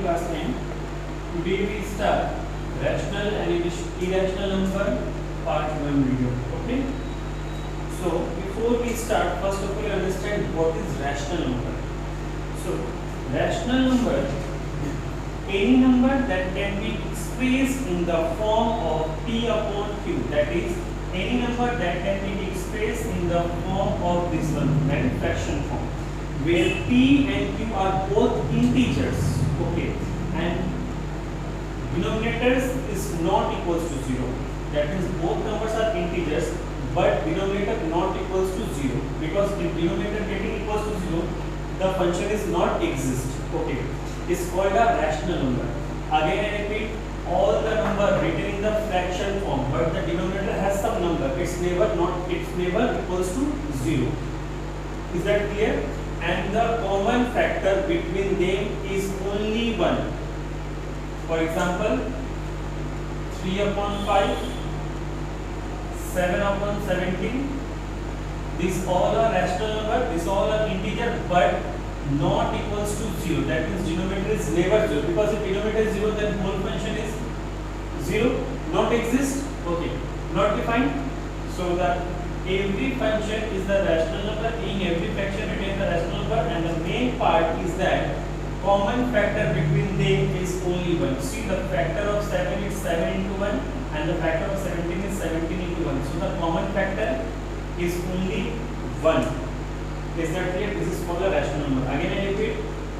class 10. Today we start rational and irrational number part 1 video. Okay. So before we start, first of all understand what is rational number. So rational number, any number that can be expressed in the form of p upon q. That is, any number that can be expressed in the form of this one, that is fraction form, where p and q are both integers. Okay, and denominators is not equals to 0. That means both numbers are integers, but denominator not equals to 0, because if denominator getting equals to 0, the function is not exist. Okay, it's called a rational number. Again I repeat, all the number written in the fraction form, but the denominator has some number, it's never equals to 0. Is that clear? And the common factor between them is only 1. For example, 3 upon 5, 7 upon 17, these all are rational number, these all are integer, but not equals to 0. That means denominator is never 0, because if denominator is 0, then whole function is 0, not exist. Okay, not defined. So that every function is the rational number, in every fraction retains the rational number, and the main part is that common factor between them is only 1. See, the factor of 7 is 7 into 1, and the factor of 17 is 17 into 1. So the common factor is only 1. Is that clear? This is called a rational number. Again I repeat,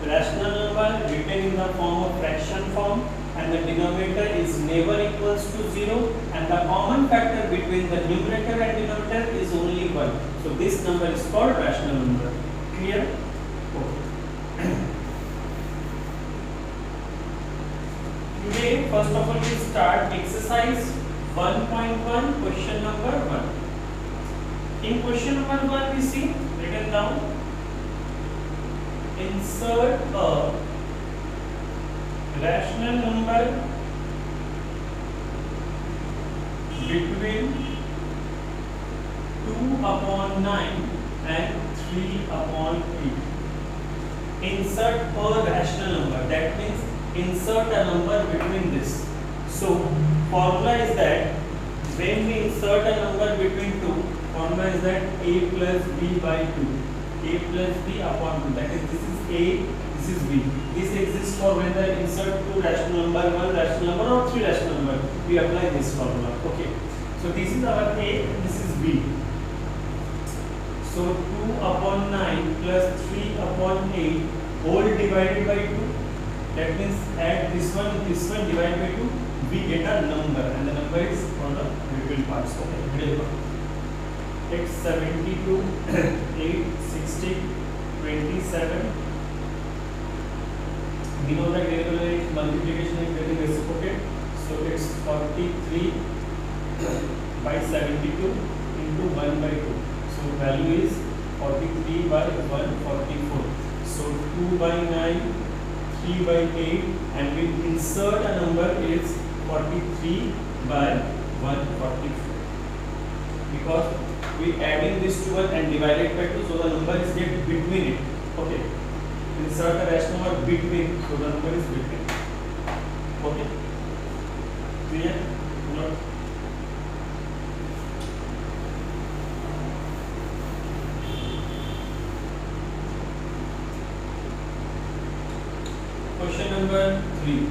rational number written in the form of fraction form, and the denominator is never equals to 0, and the common factor between the numerator and denominator is only 1. So this number is called rational number. Clear? Okay. Today, first of all, we start exercise 1.1, question number 1. In question number 1, we see written down, insert a rational number between 2 upon 9 and 3 upon 8. Insert a rational number, that means insert a number between this. So formula is that when we insert a number between 2, formula is that a plus b by 2, a plus b upon 2. That is, this is a, this is b. This exists for when the insert 2 rational number, 1 rational number, or 3 rational number. We apply this formula. Okay. So this is our a, and this is b. So 2 upon 9 plus 3 upon 8 whole divided by 2. That means add this one divided by 2, we get a number, and the number is on the middle parts. Okay, middle part. It's 72, 8, 60, 27. We know that variable multiplication is getting reciprocated, so it's 43 by 72 into 1 by 2. So value is 43 by 144. So 2 by 9, 3 by 8, and we insert a number is 43 by 144, because we adding this to 1 and divide it by 2, so the number is get between it. Okay, insert a rational number between, so the number is between. Okay, clear? Note. Question number 3.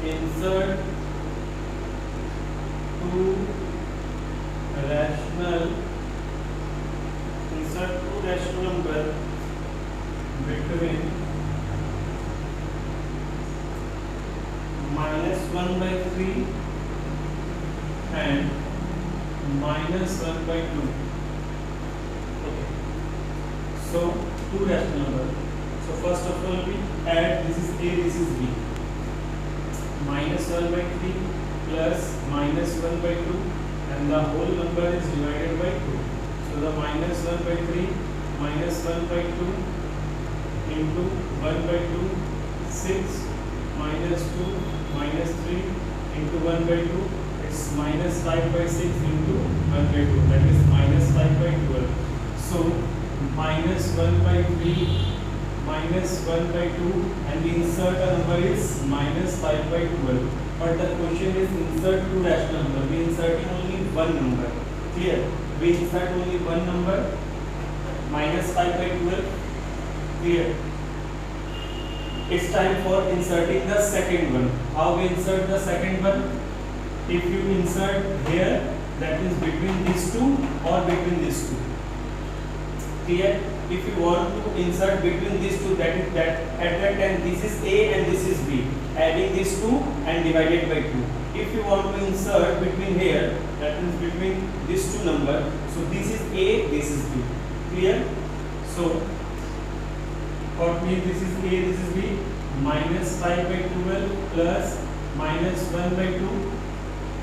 Insert two rational number between -1 by 3 and -1 by 2. Okay. So two rational numbers. So first of all we add, this is a, this is b. -1 by 3 plus -1 by 2, and the whole number is divided by 2. So the -1 by 3 -1 by 2 into 1 by 2, 6, -2 -3 into 1 by 2, it's -5 by 6 into 1 by 2, that is -5 by 12. So -1 by 3 -1 1 by 2, and we insert a number is minus 5 by 12. But the question is insert two rational number. We inserting only one number. Clear? We insert only one number, minus 5 by 12. Clear? It's time for inserting the second one. How we insert the second one? If you insert here, that is between these two or between these two. Clear? If you want to insert between these two, that is that at that time this is A and this is B. Adding these two and divided by 2. If you want to insert between here, that is between these two numbers. So this is A, this is B. Clear? So what means this is A, this is B. Minus 5 by 12 plus minus 1 by 2.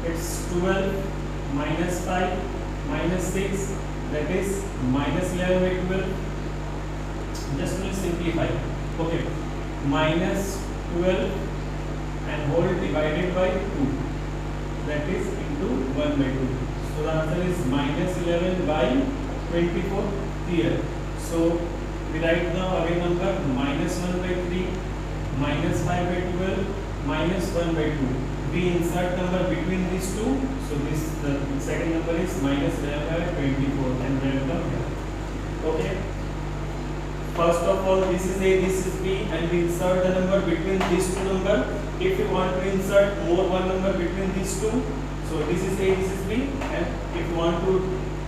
It's 12 minus 5 minus 6, that is minus 11 by 12. Just will simplify. Okay, minus 12 and whole divided by 2, that is into 1 by 2. So the answer is minus 11 by 24. Clear? So we write the again number minus 1 by 3, minus 5 by 12, minus 1 by 2. We insert number between these two. So this the second number is minus 11 by 24 and write down here. Okay. First of all, this is A, this is B, and we insert the number between these two numbers. If you want to insert more one number between these two, so this is A, this is B, and if you want to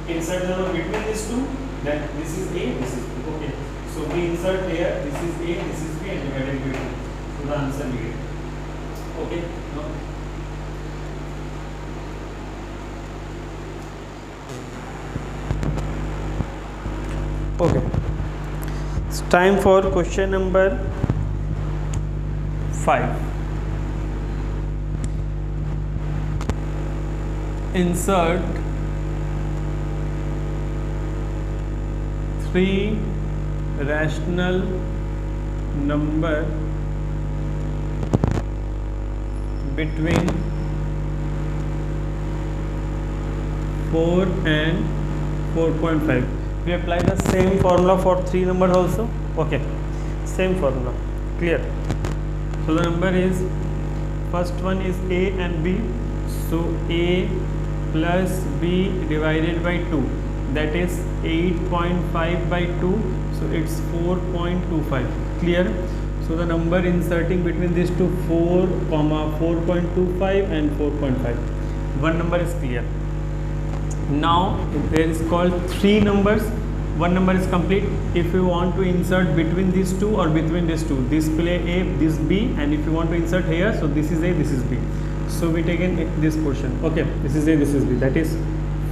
insert the number between these two, then this is A, this is B. Okay. So we insert here, this is A, this is B, and divided by 2. So the answer we get. Okay. No. Okay. It's time for question number 5. Insert 3 rational number between 4 and 4.5. We apply the same formula for 3 numbers also. Okay, same formula. Clear? So the number is, first one is A and B. So A plus B divided by 2, that is 8.5 by 2. So it's 4.25. Clear? So the number inserting between these two, 4, 4.25 and 4.5. One number is clear. Now there is called 3 numbers. One number is complete. If you want to insert between these two or between these two, this play A, this B, and if you want to insert here, so this is A, this is B. So we take in this portion. Okay, this is A, this is B. That is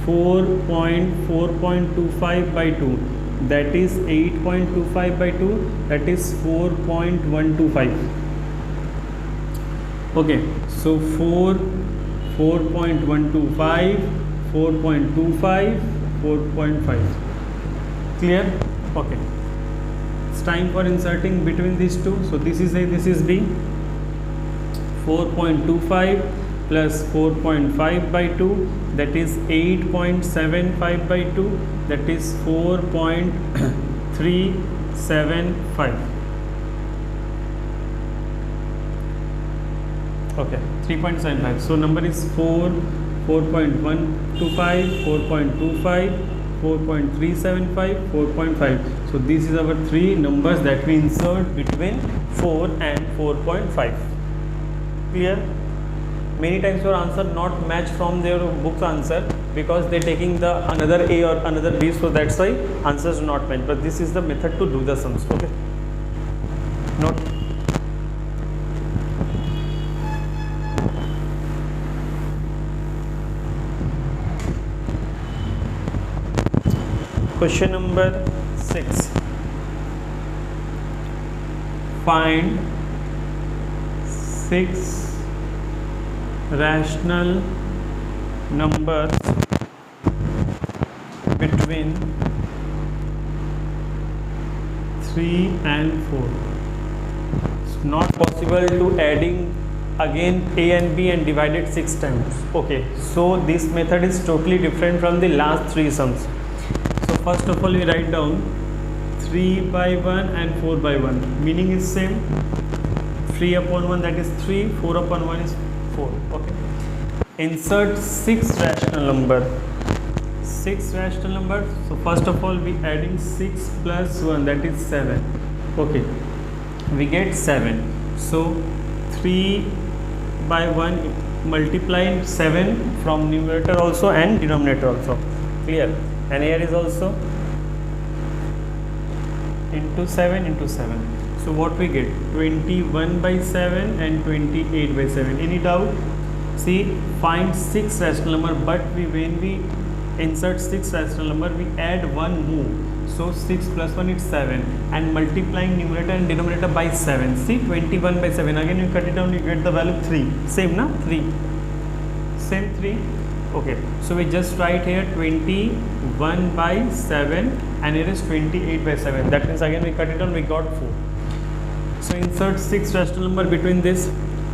4.25 by 2. That is 8.25 by 2. That is 4.125. Okay, so 4.125, 4.25, 4.5. Clear? Okay. It's time for inserting between these two. So this is A, this is B. 4.25 plus 4.5 by 2, that is 8.75 by 2, that is 4.375. Okay, 3.75. So number is 4.125, 4.25, 4.375, 4.5. So this is our 3 numbers that we insert between 4 and 4.5. Clear? Many times your answer not match from their book's answer because they taking the another A or another B, so that's why answers do not match. But this is the method to do the sums. Okay. Note. Question number 6. Find 6 rational numbers between 3 and 4. It's not possible to adding again A and B and divide it 6 times. Okay, so this method is totally different from the last 3 sums. So first of all we write down 3 by 1 and 4 by 1. Meaning is same. 3 upon 1 that is 3, 4 upon 1 is 4. Okay. Insert 6 rational number. 6 rational number. So first of all we adding 6 plus 1 that is 7. Okay. We get 7. So 3 by 1 multiply 7 from numerator also and denominator also. Clear? And here is also into 7 into 7. So what we get? 21 by 7 and 28 by 7. Any doubt? See, find 6 rational number, but when we insert 6 rational number, we add one more. So 6 plus 1 is 7 and multiplying numerator and denominator by 7. See, 21 by 7. Again you cut it down, you get the value 3. Same na? 3. Same 3. Okay. So we just write here 21 by 7 and here is 28 by 7. That means again we cut it down, we got 4. So insert 6 rational number between this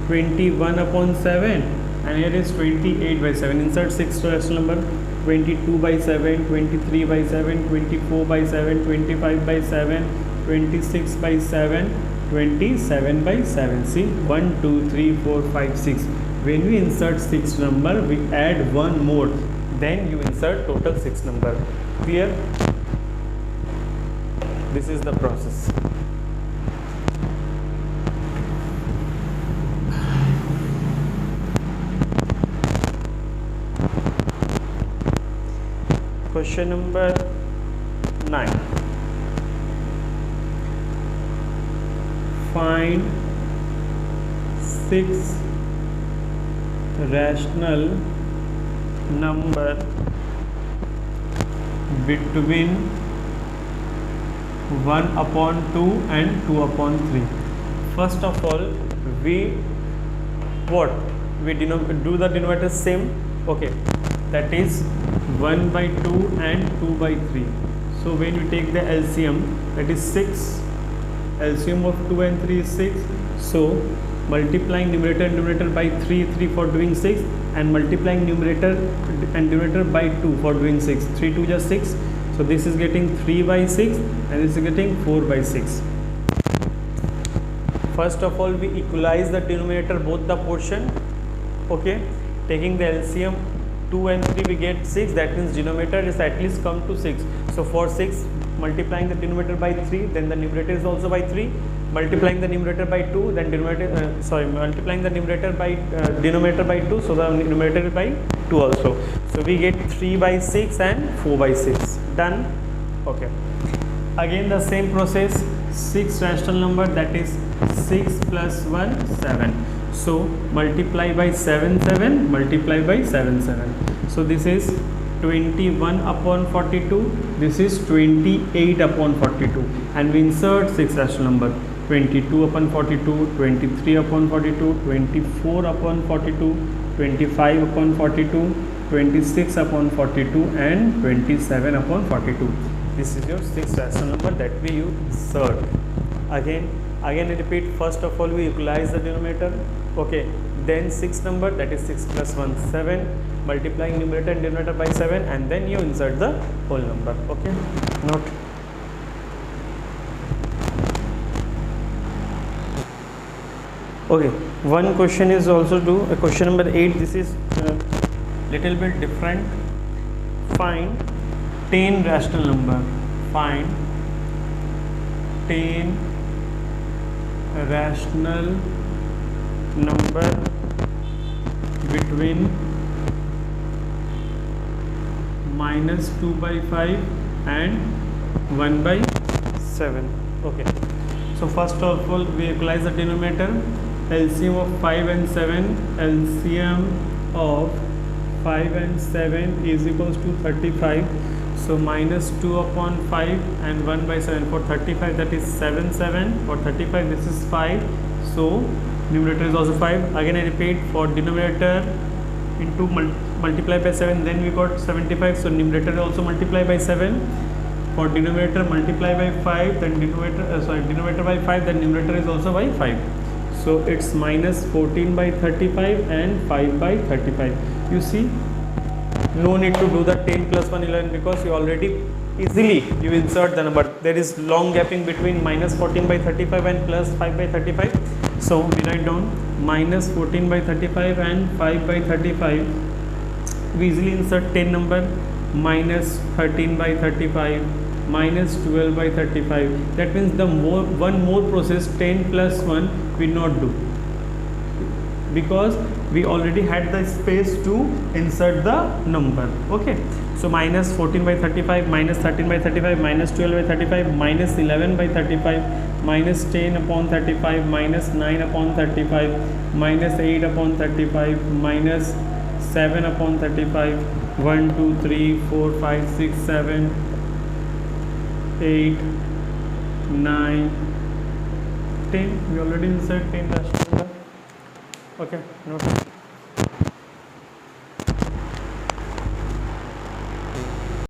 21 upon 7 and here is 28 by 7. Insert 6 rational number. 22 by 7, 23 by 7, 24 by 7, 25 by 7, 26 by 7, 27 by 7. See, 1, 2, 3, 4, 5, 6. When we insert 6 number, we add one more. Then you insert total 6 number. Clear? This is the process. Question number 9. Find 6 rational number between 1 upon 2 and 2 upon 3. First of all, we do the denominator same. Okay, that is 1 by 2 and 2 by 3. So when you take the LCM, that is 6. LCM of 2 and 3 is 6. So multiplying numerator and denominator by 3 for doing 6 and multiplying numerator and denominator by 2 for doing 6. 3 2 just 6. So this is getting 3 by 6 and this is getting 4 by 6. First of all, we equalize the denominator both the portion. Okay, taking the LCM 2 and 3 we get 6, that means denominator is at least come to 6. So for 6 multiplying the denominator by 3, then the numerator is also by 3, multiplying the numerator by 2, then multiplying the numerator by denominator by 2, so the numerator is by 2 also. So we get 3 by 6 and 4 by 6. Done. Okay, again the same process. 6 rational number, that is 6 plus 1 7. So multiply by 7 7, multiply by 7 7. So this is 21 upon 42, this is 28 upon 42, and we insert 6 rational number. 22 upon 42, 23 upon 42, 24 upon 42, 25 upon 42, 26 upon 42 and 27 upon 42. This is your 6 rational number that we insert. Again I repeat, first of all we equalize the denominator. Okay, then 6 number, that is 6 plus 1 7, multiplying numerator and denominator by 7, and then you insert the whole number. Okay, note. Okay, one question is also due, question number 8. This is little bit different. Find 10 rational number. Find 10 rational number between minus 2 by 5 and 1 by 7. Okay, so first of all we equalize the denominator. LCM of 5 and 7, LCM of 5 and 7 is equals to 35. So minus 2 upon 5 and 1 by 7. For 35 that is 7 7. For 35 this is 5. So numerator is also 5. Again I repeat, for denominator into multiply by 7, then we got 75. So numerator also multiply by 7. For denominator multiply by 5, then denominator by 5, then numerator is also by 5. So it's minus 14 by 35 and 5 by 35. You see, no need to do the 10 plus 1 11 because you already easily you insert the number. There is long gapping between minus 14 by 35 and plus 5 by 35. So we write down minus 14 by 35 and 5 by 35. We easily insert 10 number, minus 13 by 35, minus 12 by 35. That means the one more process, 10 plus 1, we not do, because we already had the space to insert the number. Okay, so minus 14 by 35, minus 13 by 35, minus 12 by 35, minus 11 by 35, minus 10 upon 35, minus 9 upon 35, minus 8 upon 35, minus 7 upon 35, 1 2 3 4 5 6 7 8 9 10. We already insert 10 rational number. Okay, note.